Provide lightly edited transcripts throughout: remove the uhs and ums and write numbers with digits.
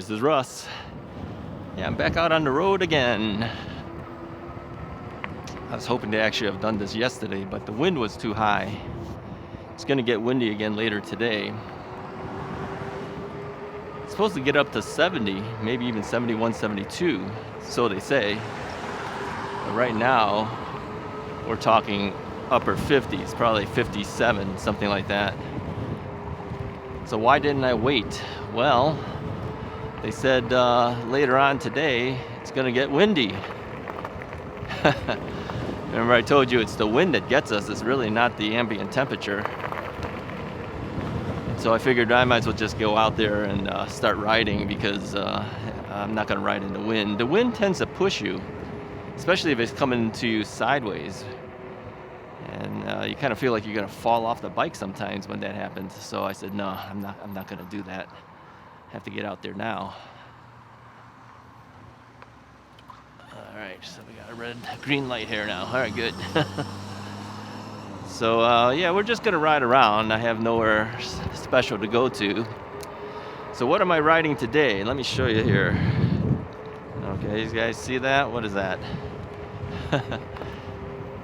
this is Russ. Yeah, I'm back out on the road again. I was hoping to actually have done this yesterday, but the wind was too high. It's gonna get windy again later today. It's supposed to get up to 70, maybe even 71, 72, so they say. But right now, we're talking upper 50s, probably 57, something like that. So why didn't I wait? Well, they said later on today, it's gonna get windy. Remember I told you it's the wind that gets us, it's really not the ambient temperature. So I figured I might as well just go out there and start riding because I'm not gonna ride in the wind. The wind tends to push you, especially if it's coming to you sideways. And you kind of feel like you're gonna fall off the bike sometimes when that happens. So I said, no, I'm not gonna do that. I have to get out there now. All right, so we got a green light here now. All right, good. So yeah, we're just gonna ride around. I have nowhere special to go to. So what am I riding today? Let me show you here. Okay, you guys see that? What is that?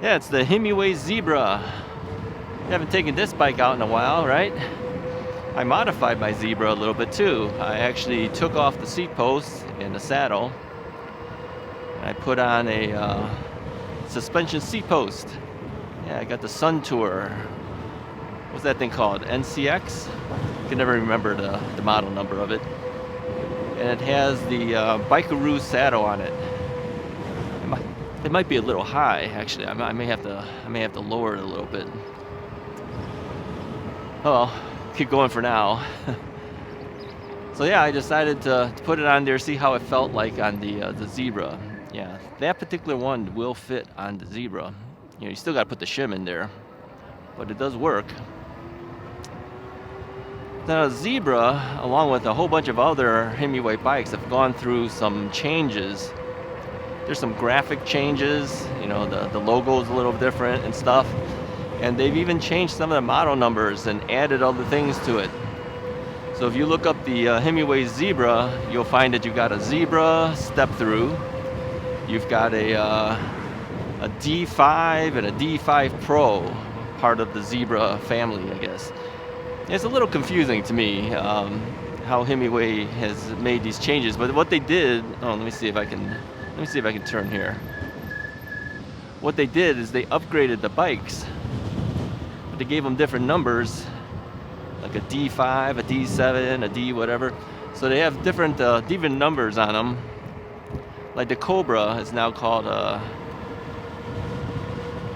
Yeah, it's the Himiway Zebra. I haven't taken this bike out in a while, right? I modified my Zebra a little bit too. I actually took off the seat post and the saddle. I put on a suspension seat post. Yeah, I got the Sun Tour. What's that thing called? NCX? I can never remember the model number of it. And it has the Bikeroo saddle on it. It might be a little high, actually. I may have to lower it a little bit. Oh, keep going for now. So yeah, I decided to put it on there, see how it felt like on the Zebra. Yeah, that particular one will fit on the Zebra. You know, you still got to put the shim in there, but it does work. The Zebra, along with a whole bunch of other Himiway bikes, have gone through some changes. There's some graphic changes, you know, the logo's a little different and stuff. And they've even changed some of the model numbers and added other things to it. So if you look up the Himiway Zebra, you'll find that you've got a Zebra step through. You've got a D5 and a D5 Pro, part of the Zebra family, I guess. It's a little confusing to me how Himiway has made these changes, but what they did, let me see if I can turn here. What they did is they upgraded the bikes, but they gave them different numbers, like a D5, a D7, a D whatever. So they have different numbers on them. Like the Cobra is now called a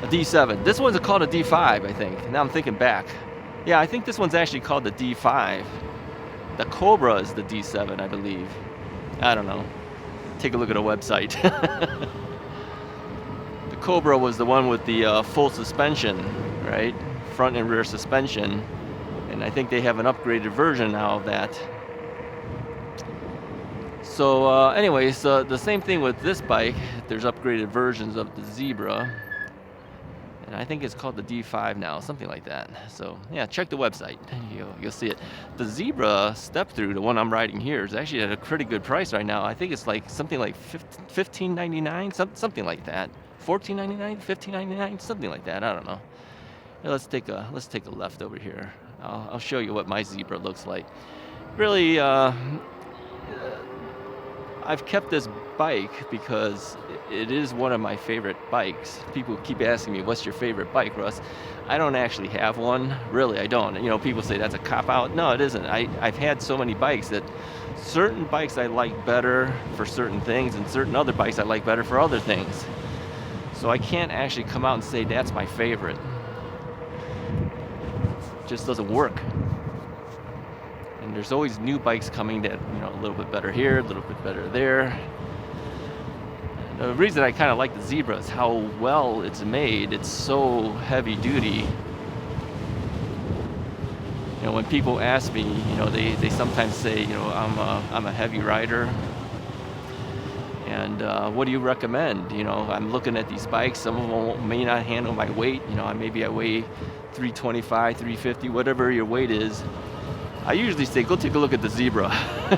D7. This one's called a D5, I think. Now I'm thinking back. Yeah, I think this one's actually called the D5. The Cobra is the D7, I believe. I don't know. Take a look at a website. The Cobra was the one with the full suspension, right? Front and rear suspension. And I think they have an upgraded version now of that. So anyways, the same thing with this bike. There's upgraded versions of the Zebra. And I think it's called the D5 now, something like that. So yeah, check the website. You'll see it. The Zebra step through, the one I'm riding here, is actually at a pretty good price right now. I think it's like something like $15.99, something like that. $14.99, $15.99, something like that. I don't know. Now let's take a left over here. I'll show you what my Zebra looks like. Really, I've kept this bike because it is one of my favorite bikes. People keep asking me, what's your favorite bike, Russ? I don't actually have one. Really, I don't. You know, people say that's a cop-out. No, it isn't. I've had so many bikes that certain bikes I like better for certain things and certain other bikes I like better for other things. So I can't actually come out and say that's my favorite. It just doesn't work. And there's always new bikes coming that, you know, a little bit better here, a little bit better there. The reason I kind of like the Zebra is how well it's made. It's so heavy duty. You know, when people ask me, you know, they sometimes say, you know, I'm a heavy rider. And what do you recommend? You know, I'm looking at these bikes. Some of them may not handle my weight. You know, maybe I weigh 325, 350, whatever your weight is. I usually say, go take a look at the Zebra.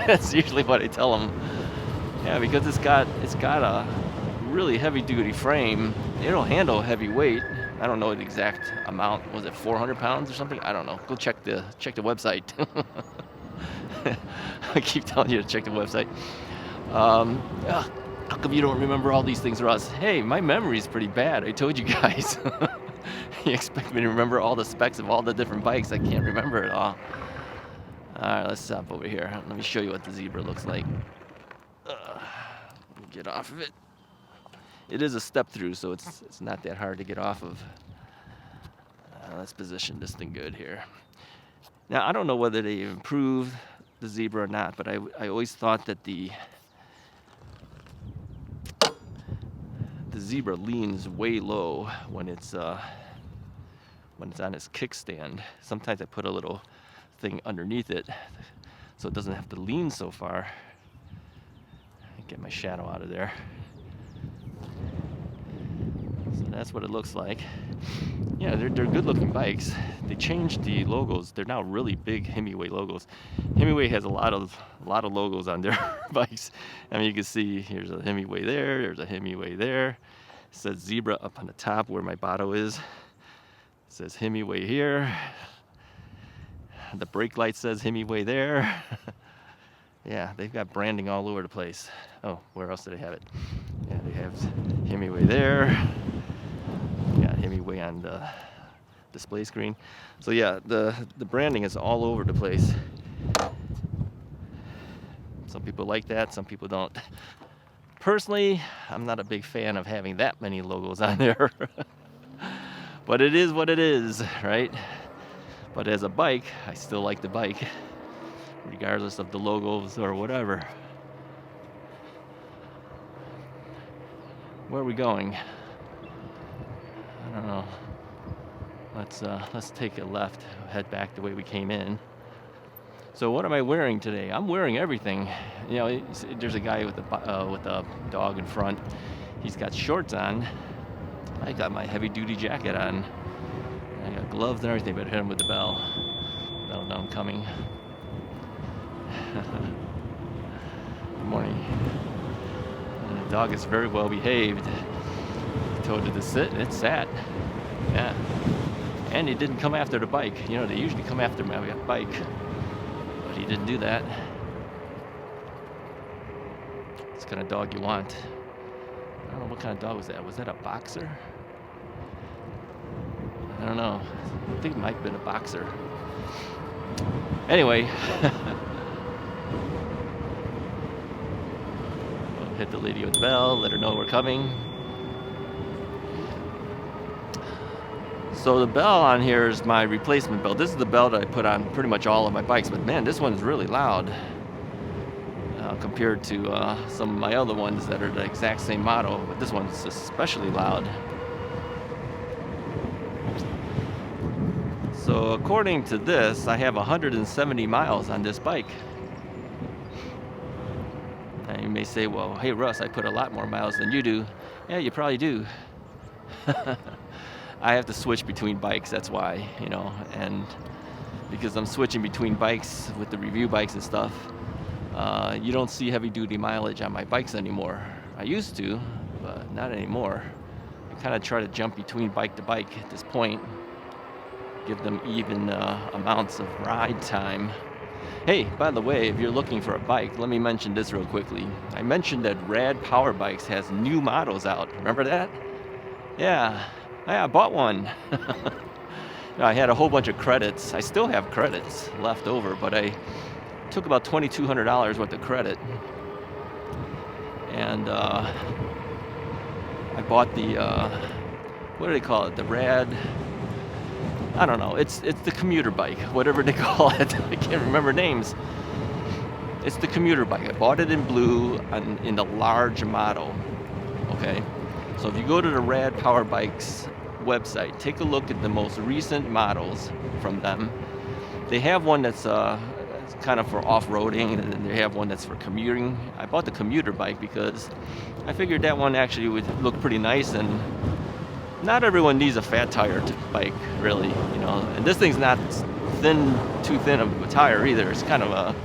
That's usually what I tell them. Yeah, because it's got a really heavy-duty frame. It'll handle heavy weight. I don't know the exact amount. Was it 400 pounds or something? I don't know. Go check the website. I keep telling you to check the website. How come you don't remember all these things, Russ? Hey, my memory's pretty bad. I told you guys. You expect me to remember all the specs of all the different bikes? I can't remember it all. All right, let's stop over here. Let me show you what the Zebra looks like. Get off of it. It is a step through, so it's not that hard to get off of. Let's position this thing good here. Now, I don't know whether they improved the Zebra or not, but I always thought that the Zebra leans way low when it's on its kickstand. Sometimes I put a little thing underneath it so it doesn't have to lean so far. Get my shadow out of there. So that's what it looks like. Yeah, they're good looking bikes. They changed the logos. They're now really big Himiway logos. Himiway has a lot of logos on their bikes. I mean, you can see here's a Himiway there, there's a Himiway there. It says Zebra up on the top where my bottle is. It says Himiway here. The brake light says Himiway there. Yeah, they've got branding all over the place. Oh, where else do they have it? Yeah, they have Himiway there. Got Himiway on the display screen. So yeah, the branding is all over the place. Some people like that, some people don't. Personally, I'm not a big fan of having that many logos on there. But it is what it is, right? But as a bike, I still like the bike, regardless of the logos or whatever. Where are we going? I don't know. Let's take a left, head back the way we came in. So what am I wearing today? I'm wearing everything. You know, there's a guy with a dog in front. He's got shorts on. I got my heavy-duty jacket on. I got gloves and everything, but hit him with the bell. Bell down coming. Good morning. And the dog is very well behaved. I told it to sit, and it sat. Yeah. And he didn't come after the bike. You know, they usually come after my bike. But he didn't do that. It's the kind of dog you want. I don't know what kind of dog was that. Was that a boxer? I don't know. I think it might have been a boxer. Anyway. We'll hit the lady with the bell, let her know we're coming. So the bell on here is my replacement bell. This is the bell that I put on pretty much all of my bikes, but man, this one's really loud compared to some of my other ones that are the exact same model, but this one's especially loud. So according to this, I have 170 miles on this bike. And you may say, well, hey Russ, I put a lot more miles than you do. Yeah, you probably do. I have to switch between bikes, that's why, you know, and because I'm switching between bikes with the review bikes and stuff, you don't see heavy duty mileage on my bikes anymore. I used to, but not anymore. I kind of try to jump between bike to bike at this point, give them even amounts of ride time. Hey, by the way, if you're looking for a bike, let me mention this real quickly. I mentioned that Rad Power Bikes has new models out. Remember that? Yeah, I bought one. I had a whole bunch of credits. I still have credits left over, but I took about $2,200 worth of credit. And I bought the, what do they call it? The Rad, I don't know. It's the commuter bike, whatever they call it. I can't remember names. It's the commuter bike. I bought it in blue in the large model. Okay. So if you go to the Rad Power Bikes website, take a look at the most recent models from them. They have one that's kind of for off-roading, and then they have one that's for commuting. I bought the commuter bike because I figured that one actually would look pretty nice, and not everyone needs a fat tire bike, really, you know. And this thing's not too thin of a tire either. It's kind of a,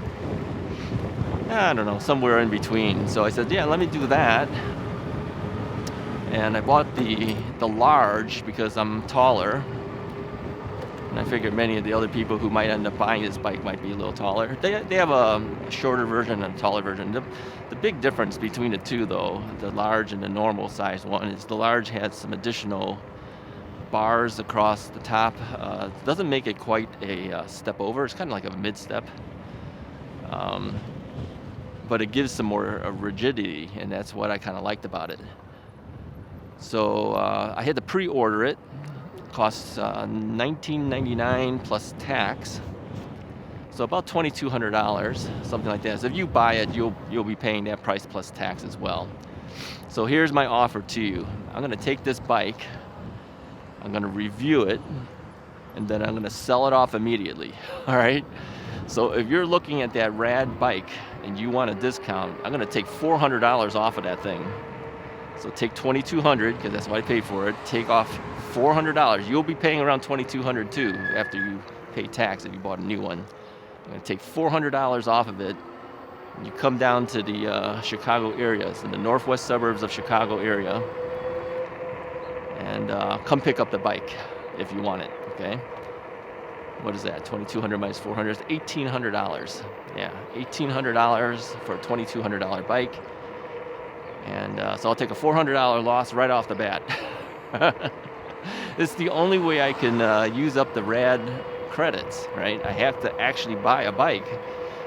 I don't know, somewhere in between. So I said, yeah, let me do that. And I bought the large because I'm taller. And I figured many of the other people who might end up buying this bike might be a little taller. They have a shorter version and a taller version. The big difference between the two, though, the large and the normal size one, is the large has some additional bars across the top. Doesn't make it quite a step over. It's kind of like a mid-step. But it gives some more rigidity, and that's what I kind of liked about it. So I had to pre-order it. Costs $19.99 plus tax, so about $2,200, something like that. So if you buy it, you'll be paying that price plus tax as well. So here's my offer to you. I'm going to take this bike, I'm going to review it, and then I'm going to sell it off immediately. All right. So if you're looking at that rad bike and you want a discount, I'm going to take $400 off of that thing. So take $2,200 because that's what I paid for it. Take off $400. You'll be paying around $2,200 too after you pay tax if you bought a new one. I'm going to take $400 off of it. And you come down to the Chicago area, so the northwest suburbs of Chicago area, and come pick up the bike if you want it. Okay. What is that? $2,200 minus $400 is $1,800. Yeah, $1,800 for a $2,200 bike. And so I'll take a $400 loss right off the bat. It's the only way I can use up the rad credits, right? I have to actually buy a bike.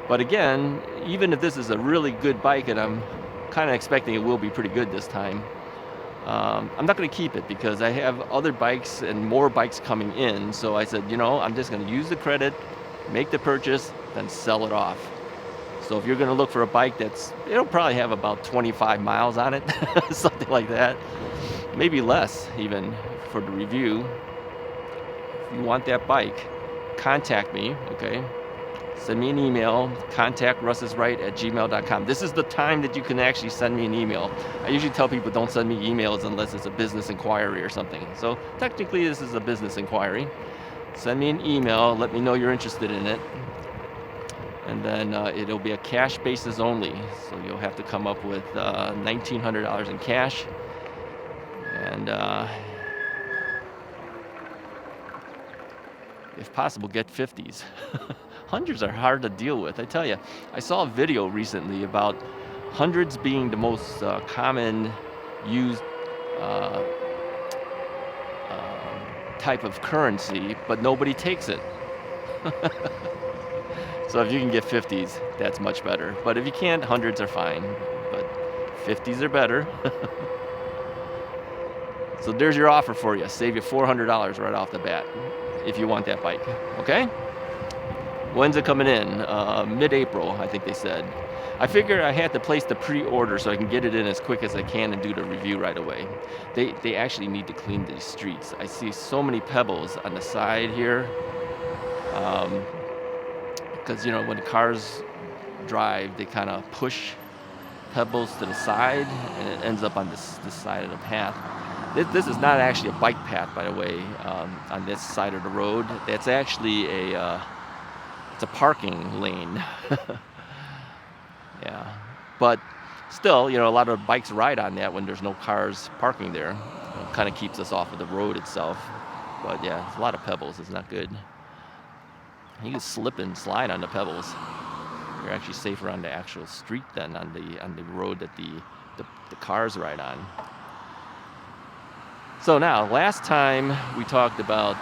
But again, even if this is a really good bike, and I'm kind of expecting it will be pretty good this time, I'm not going to keep it because I have other bikes and more bikes coming in. So I said, I'm just going to use the credit, make the purchase, then sell it off. So if you're going to look for a bike it'll probably have about 25 miles on it, something like that. Maybe less even for the review. If you want that bike, contact me, okay? Send me an email, contact RUSSISRIGHT@gmail.com. This is the time that you can actually send me an email. I usually tell people don't send me emails unless it's a business inquiry or something. So technically this is a business inquiry. Send me an email, let me know you're interested in it. And then it'll be a cash basis only. So you'll have to come up with $1,900 in cash. And if possible, get 50s. Hundreds are hard to deal with, I tell you. I saw a video recently about hundreds being the most common used type of currency, but nobody takes it. So if you can get 50s, that's much better. But if you can't, hundreds are fine. But 50s are better. So there's your offer for you. Save you $400 right off the bat if you want that bike. Okay? When's it coming in? Mid-April, I think they said. I figure I had to place the pre-order so I can get it in as quick as I can and do the review right away. They actually need to clean these streets. I see so many pebbles on the side here. Because when the cars drive, they kind of push pebbles to the side, and it ends up on this side of the path. This is not actually a bike path, by the way, on this side of the road. That's actually it's a parking lane. Yeah, but still, a lot of bikes ride on that when there's no cars parking there. It kind of keeps us off of the road itself. But yeah, it's a lot of pebbles. It's not good. You can slip and slide on the pebbles. You're actually safer on the actual street than on the road that the cars ride on. So now, last time we talked about,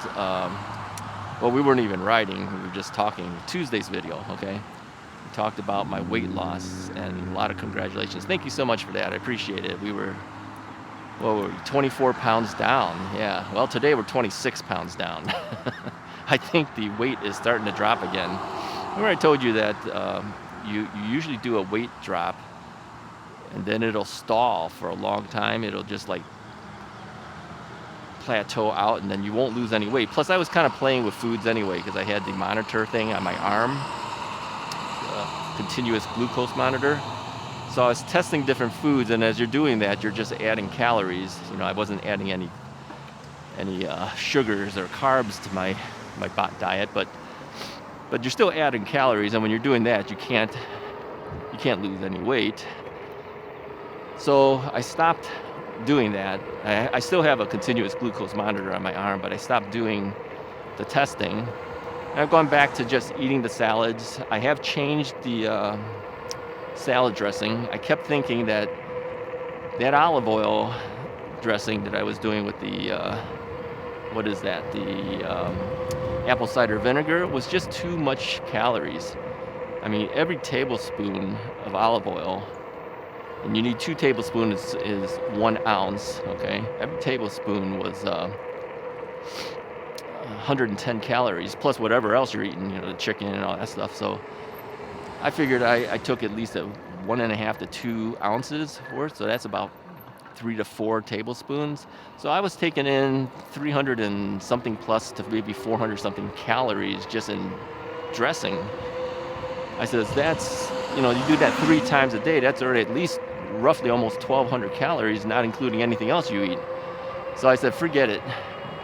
we weren't even riding. We were just talking. Tuesday's video, okay? We talked about my weight loss, and a lot of congratulations. Thank you so much for that. I appreciate it. We were 24 pounds down. Yeah. Well, today we're 26 pounds down. I think the weight is starting to drop again. Remember I told you that you usually do a weight drop and then it'll stall for a long time. It'll just like plateau out and then you won't lose any weight. Plus I was kind of playing with foods anyway because I had the monitor thing on my arm, continuous glucose monitor. So I was testing different foods, and as you're doing that, you're just adding calories. I wasn't adding any sugars or carbs to my diet, but but you're still adding calories, and when you're doing that, you can't lose any weight. So I stopped doing that. I still have a continuous glucose monitor on my arm, but I stopped doing the testing. And I've gone back to just eating the salads. I have changed the salad dressing. I kept thinking that olive oil dressing that I was doing with the what is that? The apple cider vinegar was just too much calories. I mean, every tablespoon of olive oil, and you need 2 tablespoons is 1 ounce, okay? Every tablespoon was 110 calories, plus whatever else you're eating, the chicken and all that stuff. So I figured I took at least 1.5 to 2 ounces worth, so that's about 3 to 4 tablespoons. So I was taking in 300 and something plus to maybe 400 something calories just in dressing. I said, that's, you do that 3 times a day, that's already at least roughly almost 1,200 calories, not including anything else you eat. So I said, forget it.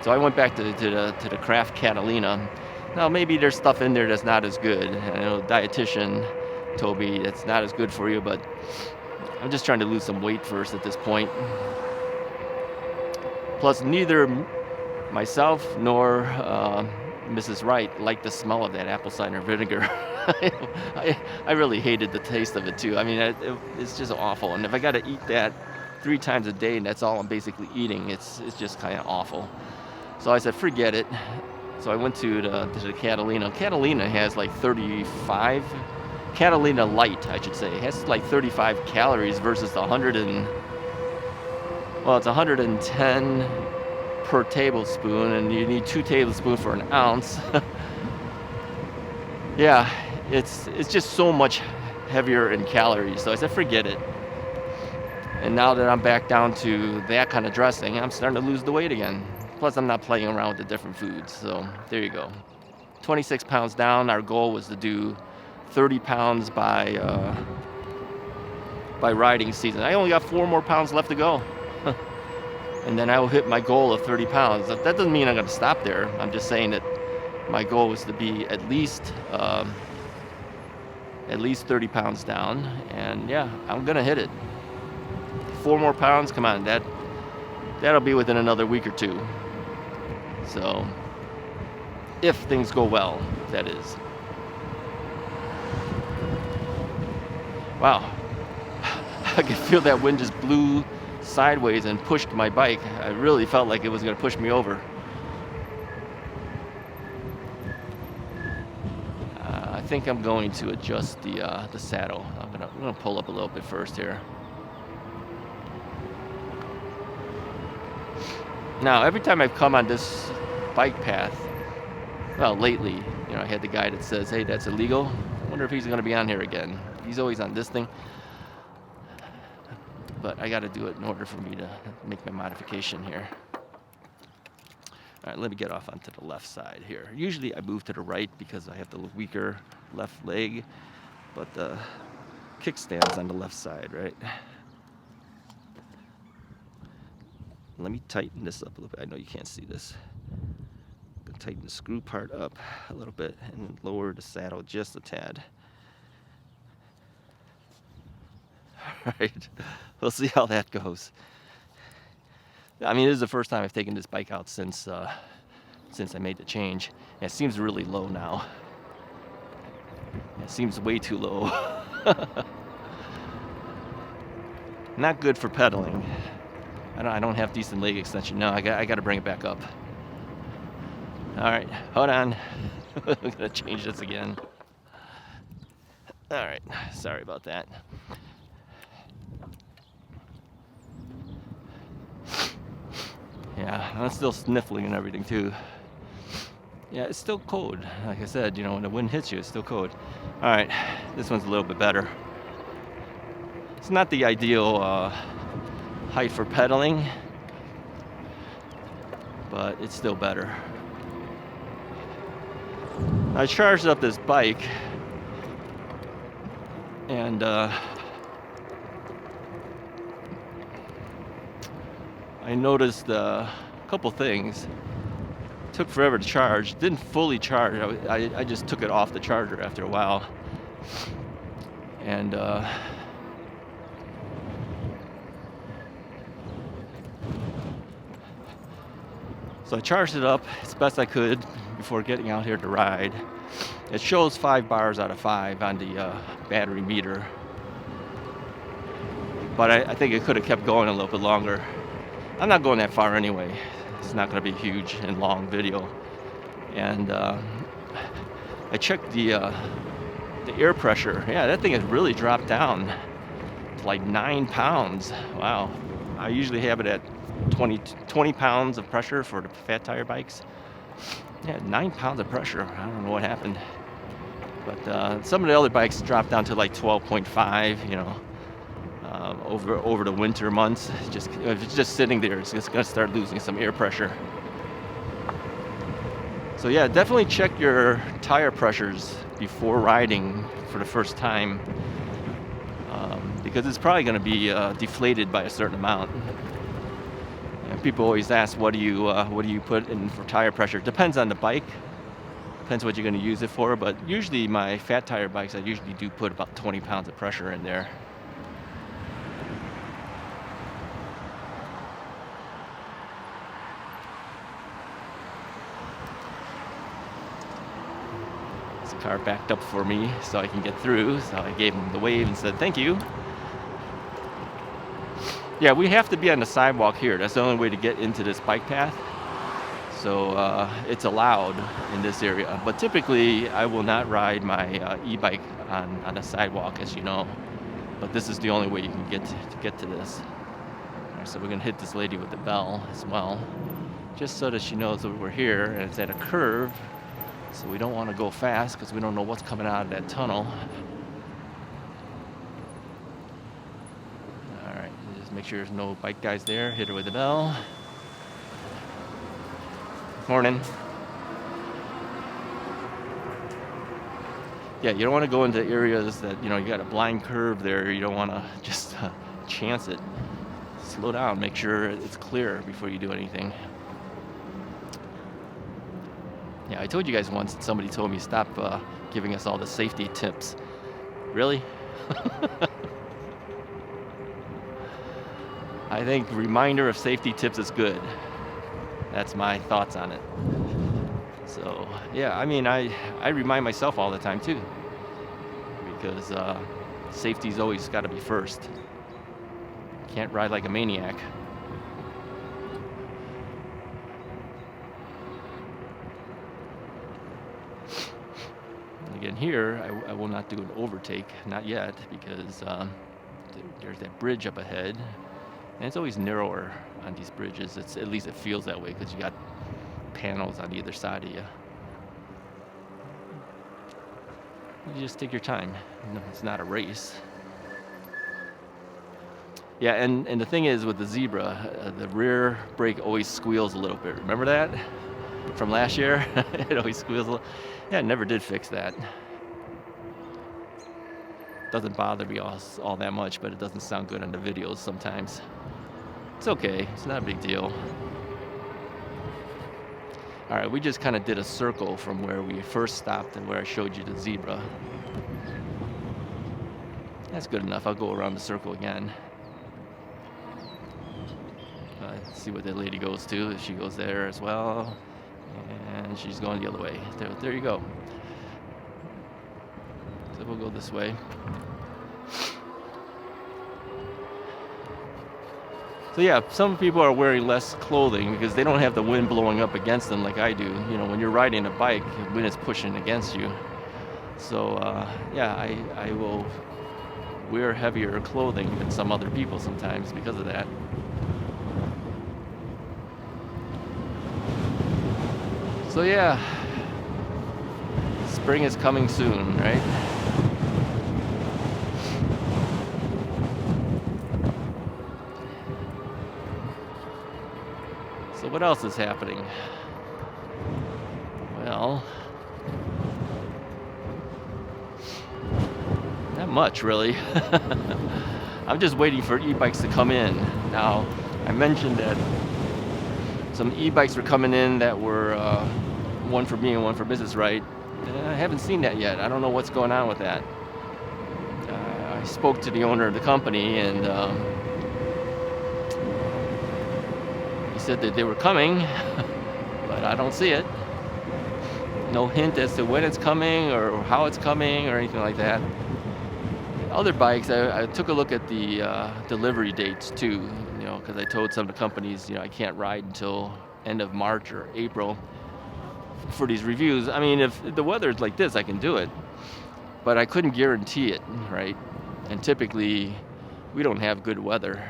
So I went back to the Kraft Catalina. Now maybe there's stuff in there that's not as good. I know a dietitian told me it's not as good for you, but I'm just trying to lose some weight first at this point. Plus, neither myself nor Mrs. Wright liked the smell of that apple cider vinegar. I really hated the taste of it too. I mean, it's just awful. And if I got to eat that 3 times a day and that's all I'm basically eating, it's just kind of awful. So I said, forget it. So I went to the Catalina. Catalina has like 35, Catalina Light, I should say, it has like 35 calories versus the 110 per tablespoon, and you need 2 tablespoons for 1 ounce. Yeah, it's just so much heavier in calories. So I said, forget it. And now that I'm back down to that kind of dressing, I'm starting to lose the weight again. Plus, I'm not playing around with the different foods. So there you go. 26 pounds down. Our goal was to do 30 pounds by riding season. I only got 4 more pounds left to go. And then I will hit my goal of 30 pounds. That doesn't mean I'm going to stop there. I'm just saying that my goal was to be at least 30 pounds down. And yeah, I'm going to hit it. 4 more pounds, come on, that'll be within another week or 2. So, if things go well, that is. Wow, I could feel that wind just blew sideways and pushed my bike. I really felt like it was going to push me over. I think I'm going to adjust the saddle. I'm gonna pull up a little bit first here. Now, every time I've come on this bike path, well, lately, I had the guy that says, hey, that's illegal. I wonder if he's going to be on here again. He's always on this thing. But I got to do it in order for me to make my modification here. All right, let me get off onto the left side here. Usually I move to the right because I have the weaker left leg, but the kickstand's on the left side, right? Let me tighten this up a little bit. I know you can't see this. I'm gonna tighten the screw part up a little bit and lower the saddle just a tad. All right, we'll see how that goes. I mean, this is the first time I've taken this bike out since I made the change. And it seems really low now. It seems way too low. Not good for pedaling. I don't have decent leg extension. No, I got to bring it back up. All right, hold on. I'm gonna change this again. All right, sorry about that. Yeah, I'm still sniffling and everything too. Yeah, it's still cold. Like I said, when the wind hits you, it's still cold. All right, this one's a little bit better. It's not the ideal height for pedaling, but it's still better. I charged up this bike and I noticed a couple things. Took forever to charge. Didn't fully charge. I just took it off the charger after a while. And so I charged it up as best I could before getting out here to ride. It shows 5 bars out of 5 on the battery meter. But I think it could have kept going a little bit longer. I'm not going that far anyway. It's not going to be a huge and long video. And I checked the air pressure. Yeah, that thing has really dropped down to like 9 pounds. Wow. I usually have it at 20 pounds of pressure for the fat tire bikes. Yeah, 9 pounds of pressure. I don't know what happened. But some of the other bikes dropped down to like 12.5, you know, over the winter months. If it's just sitting there, it's just going to start losing some air pressure. So yeah, definitely check your tire pressures before riding for the first time, because it's probably going to be deflated by a certain amount. And people always ask, what do you put in for tire pressure? Depends on the bike. Depends what you're going to use it for. But usually my fat tire bikes, I usually do put about 20 pounds of pressure in there. This car backed up for me so I can get through. So I gave him the wave and said, thank you. Yeah, we have to be on the sidewalk here. That's the only way to get into this bike path. So it's allowed in this area. But typically, I will not ride my e-bike on the sidewalk, as you know. But this is the only way you can get to this. All right, so we're going to hit this lady with the bell as well, just so that she knows that we're here and it's at a curve. So we don't want to go fast because we don't know what's coming out of that tunnel. Make sure there's no bike guys there. Hit her with the bell. Morning. Yeah, you don't want to go into areas that, you know, you got a blind curve there. You don't want to just chance it. Slow down. Make sure it's clear before you do anything. Yeah, I told you guys once that somebody told me stop giving us all the safety tips. Really? I think reminder of safety tips is good. That's my thoughts on it. So yeah, I mean, I remind myself all the time too, because safety's always got to be first. Can't ride like a maniac. And again, here I will not do an overtake, not yet, because there's that bridge up ahead. And it's always narrower on these bridges. At least it feels that way because you got panels on either side of you. You just take your time. No, it's not a race. Yeah, and the thing is with the Zebra, the rear brake always squeals a little bit. Remember that from last year? It always squeals a little. Yeah, I never did fix that. Doesn't bother me all that much, but it doesn't sound good on the videos sometimes. It's okay, it's not a big deal. All right, we just kind of did a circle from where we first stopped and where I showed you the Zebra. That's good enough. I'll go around the circle again. See what that lady goes to. If she goes there as well. And she's going the other way. There you go. So we'll go this way. So yeah, some people are wearing less clothing because they don't have the wind blowing up against them like I do. You know, when you're riding a bike, the wind is pushing against you. So yeah, I will wear heavier clothing than some other people sometimes because of that. So yeah, spring is coming soon, right? So what else is happening? Well, not much really. I'm just waiting for e-bikes to come in. Now, I mentioned that some e-bikes were coming in that were one for me and one for Mrs. Wright. I haven't seen that yet. I don't know what's going on with that. I spoke to the owner of the company, and he said that they were coming, but I don't see it. No hint as to when it's coming or how it's coming or anything like that. Other bikes, I took a look at the delivery dates too, you know, because I told some of the companies, you know, I can't ride until end of March or April for these reviews. I mean, if the weather's like this, I can do it, but I couldn't guarantee it, right? And typically, we don't have good weather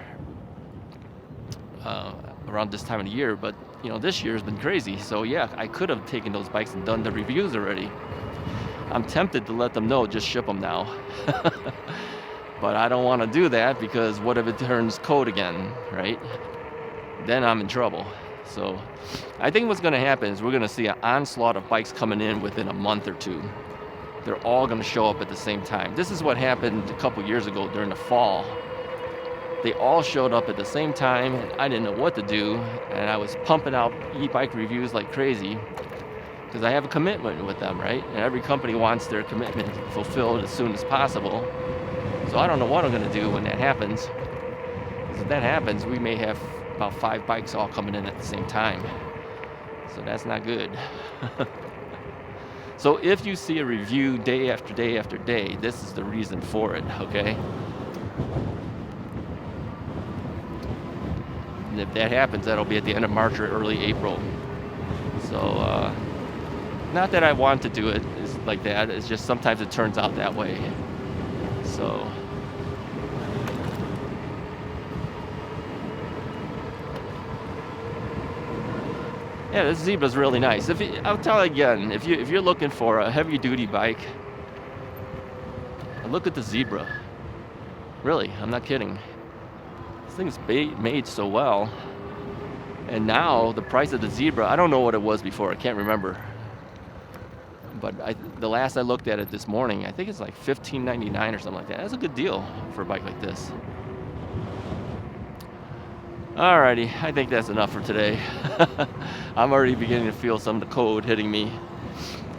around this time of the year, but you know, this year has been crazy. So yeah, I could have taken those bikes and done the reviews already. I'm tempted to let them know, just ship them now. But I don't want to do that, because what if it turns cold again, right? Then I'm in trouble. So I think what's going to happen is we're going to see an onslaught of bikes coming in within a month or two. They're all going to show up at the same time. This is what happened a couple years ago during the fall. They all showed up at the same time, and I didn't know what to do, and I was pumping out e-bike reviews like crazy, because I have a commitment with them, right? And every company wants their commitment fulfilled as soon as possible. So I don't know what I'm going to do when that happens. Because if that happens, we may have about 5 bikes all coming in at the same time. So that's not good. So if you see a review day after day after day, this is the reason for it, okay? And if that happens, that'll be at the end of March or early April. So, not that I want to do it like that, it's just sometimes it turns out that way. So, yeah, this Zebra's really nice. I'll tell you again, if you're looking for a heavy-duty bike, look at the Zebra. Really, I'm not kidding. This thing's made so well. And now the price of the Zebra, I don't know what it was before. I can't remember. But the last I looked at it this morning, I think it's like $15.99 or something like that. That's a good deal for a bike like this. Alrighty, I think that's enough for today. I'm already beginning to feel some of the cold hitting me.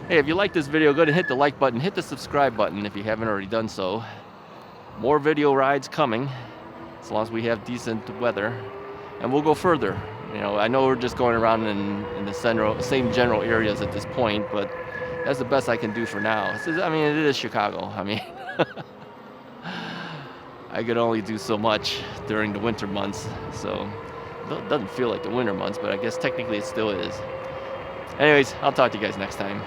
Hey, if you like this video, go ahead and hit the like button, hit the subscribe button if you haven't already done so. More video rides coming, as long as we have decent weather, and we'll go further. You know, I know we're just going around in the same general areas at this point, but that's the best I can do for now. I mean, it is Chicago. I mean, I could only do so much during the winter months, so it doesn't feel like the winter months, but I guess technically it still is. Anyways, I'll talk to you guys next time.